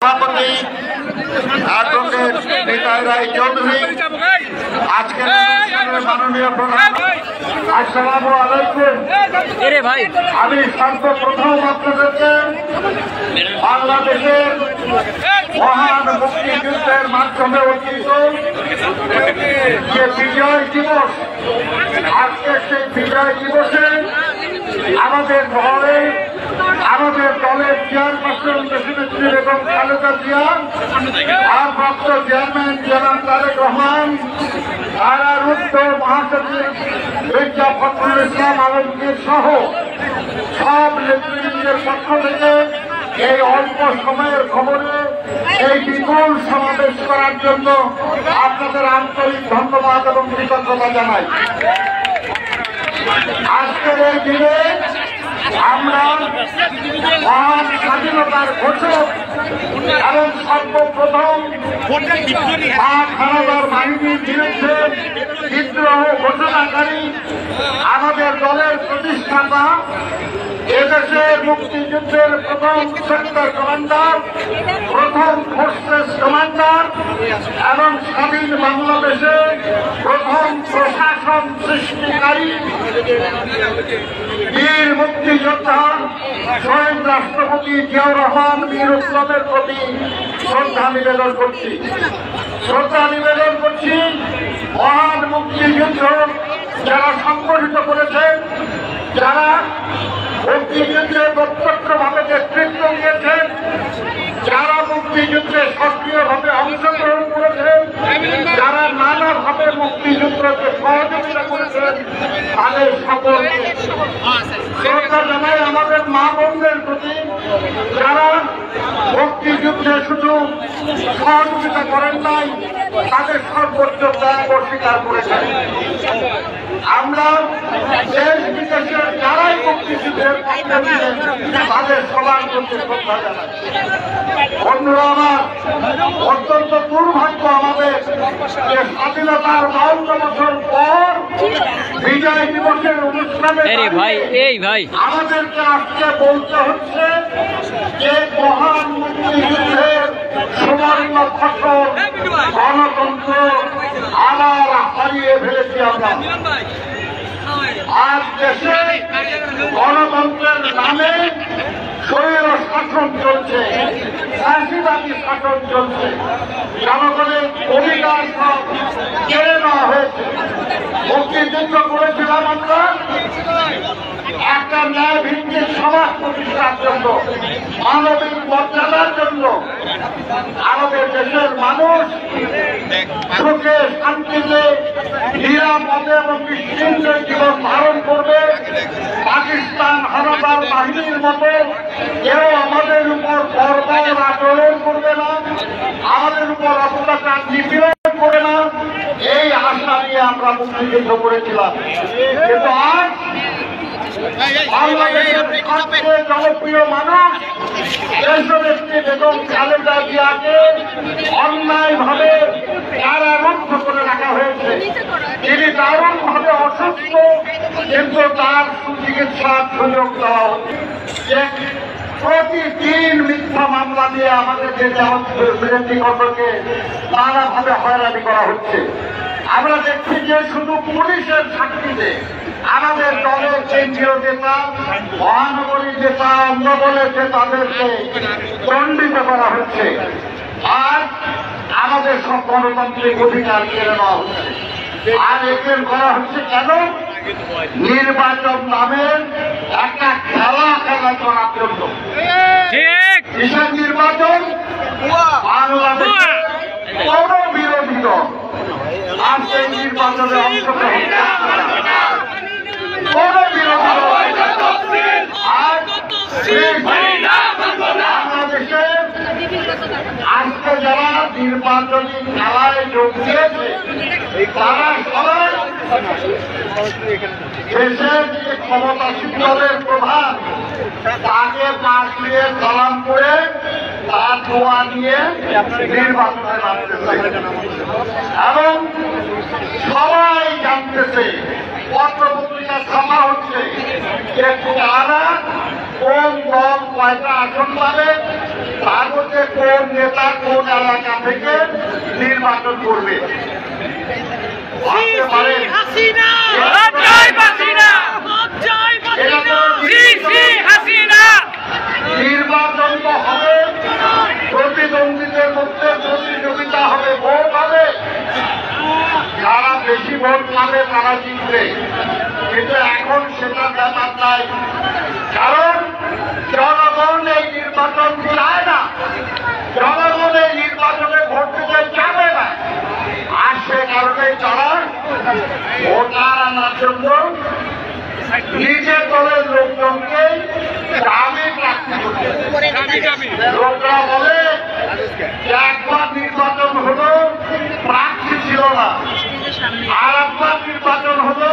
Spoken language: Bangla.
সভাপতি অ্যাডভোকেট নিতাই রায় চৌধুরী, আজকের মাননীয় প্রধান, আসসালামু আলাইকুম। আমি সর্বপ্রথম আপনাদেরকে বাংলাদেশের মহান মুক্তিযুদ্ধের মাধ্যমে অর্জিত যে বিজয় দিবস, আজকে সেই বিজয় দিবসে আমাদের মহলে আমাদের দলের চেয়ারপারসন দেশনেত্রী বেগম খালেদা জিয়া, ভারপ্রাপ্ত চেয়ারম্যান জনাব তারেক রহমান, কারারুদ্ধ মহাসচিব মির্জা ফখরুল ইসলাম আলমগীর সহ সব নেতৃবৃন্দের পক্ষ থেকে এই অল্প সময়ের খবরে এই বিপুল সমাবেশ করার জন্য আপনাদের আন্তরিক ধন্যবাদ এবং কৃতজ্ঞতা জানাই। আজকের এই দিনে আমরা মহান স্বাধীনতার ঘোষক এবং সর্বপ্রথম পাক হানাদার বাহিনীর বিরুদ্ধে বিদ্রোহ ঘোষণাকারী আমাদের দলের প্রতিষ্ঠাতা, এদেশের মুক্তিযুদ্ধের প্রথম সেক্টর কমান্ডার, প্রথম ফোর্সেস কমান্ডার এবং স্বাধীন বাংলাদেশে প্রথম প্রশাসন সৃষ্টিকারী বীর মুক্তিযোদ্ধা শহীদ রাষ্ট্রপতি জিয়াউর রহমান বীর ইসলামের প্রতি শ্রদ্ধা নিবেদন করছি। মহান মুক্তিযুদ্ধ যারা সংগঠিত করেছেন, যারা মুক্তিযুদ্ধে প্রত্যক্ষভাবে নেতৃত্ব দিয়েছেন, যারা মুক্তিযুদ্ধে সক্রিয়ভাবে অংশগ্রহণ করেছেন, যারা নানাভাবে মুক্তিযুদ্ধকে সহযোগিতা করেছেন, তাদের সকলকে শ্রদ্ধা জানাই। আমাদের মা বোনদের প্রতি যারা মুক্তিযুদ্ধে শুধু সহযোগিতা করেন নাই, তাদের সর্বোচ্চ ত্যাগ স্বীকার করেছেন। আমরা দেশ বিদেশের যারাই মুক্তিযুদ্ধের পক্ষে ছিলেন, তাদের সবার প্রতি শ্রদ্ধা জানাই। বন্ধুরা আমার, অত্যন্ত দুর্ভাগ্য আমাদের যে স্বাধীনতার 52 বছর পর বিজয় দিবসের অনুষ্ঠানে আমাদেরকে আজকে বলতে হচ্ছে যে মহান মুক্তিযুদ্ধের সুবর্ণ ফসল গণতন্ত্র আবার হারিয়ে ফেলেছি আমরা। আজ দেশে গণতন্ত্রের নামে স্বৈর শাসন চলছে, ফ্যাসিবাদী শাসন চলছে, জনগণের অধিকার সব কেড়ে নেওয়া হয়েছে। মুক্তিযুদ্ধ করেছিলাম আমরা একটা ন্যায় ভিত্তিক সমাজ প্রতিষ্ঠার জন্য, মানবিক মর্যাদার জন্য। আমাদের দেশের মানুষ সুখে শান্তিতে নিরাপদে এবং নিশ্চিন্তে জীবন ধারণ করবে। পাকিস্তান হানাদার বাহিনীর মতো কেউ আমাদের উপর বর্বর আচরণ করবে না, আমাদের উপর অত্যাচার নিপীড়ন করে না, এই আশা নিয়ে আমরা মুক্তিযুদ্ধ করেছিলাম। কিন্তু আজ বাংলাদেশের সবচেয়ে জনপ্রিয় মানুষ দেশনেত্রী বেগম খালেদা জিয়াকে অন্যায়ভাবে কারারুদ্ধ করে রাখা হয়েছে। তিনি দারুণভাবে অসুস্থ, কিন্তু তার সুচিকিৎসার সুযোগ দেওয়া হচ্ছে। প্রতিদিন মিথ্যা মামলা দিয়ে আমাদের যে ব্যক্তিগতকে নানাভাবে হয়রানি করা হচ্ছে। আমরা দেখছি যে শুধু পুলিশের সাক্ষীতে আমাদের দলের কেন্দ্রীয় নেতা, মহানগরীর নেতা, অন্য দলের নেতাদেরকে দণ্ডিত করা হচ্ছে। আর আমাদের সব গণতান্ত্রিক অধিকার কেড়ে নেওয়া হচ্ছে। আর এদের করা হচ্ছে কেন? নির্বাচন নামের একটা খেলা করার জন্য। কিসের নির্বাচন? বাংলাদেশের কোন বিরোধী দল আর সেই নির্বাচনে অংশগ্রহণ কোন বিরোধী দল আর বাংলাদেশে আজকে যারা নির্বাচনী খেলায় যোগ দিয়েছে, তারা সবাই দেশের যে ক্ষমতাসীন দলের প্রধান, তাকে পাশ দিয়ে সালাম করে তার দোয়া নিয়ে নির্বাচনে নামতেছে এবং সবাই জানতেছে, পত্র পত্রিকা ছাপা হচ্ছে যে কারা কোন দল কয়টা আসন পাবে, তার মধ্যে কোন নেতা কোন এলাকা থেকে নির্বাচন করবে। নির্বাচন তো হবে, প্রতিদ্বন্দ্বীদের মধ্যে প্রতিযোগিতা হবে, ভোট হবে, যারা বেশি ভোট পাবে তারা জিতবে। কিন্তু এখন সেটার ব্যাপার নাই, কারণ জনগণ এই নির্বাচন চায় না, জনগণ এই নির্বাচনে ভোট দিতে চাবে না। আর সে কারণে তারা ভোটার আনার জন্য নিজের দলের লোকজনকে দামি প্রার্থী করছে। লোকরা বলে একবার নির্বাচন হলো প্রার্থী ছিল না, আর একবার নির্বাচন হলো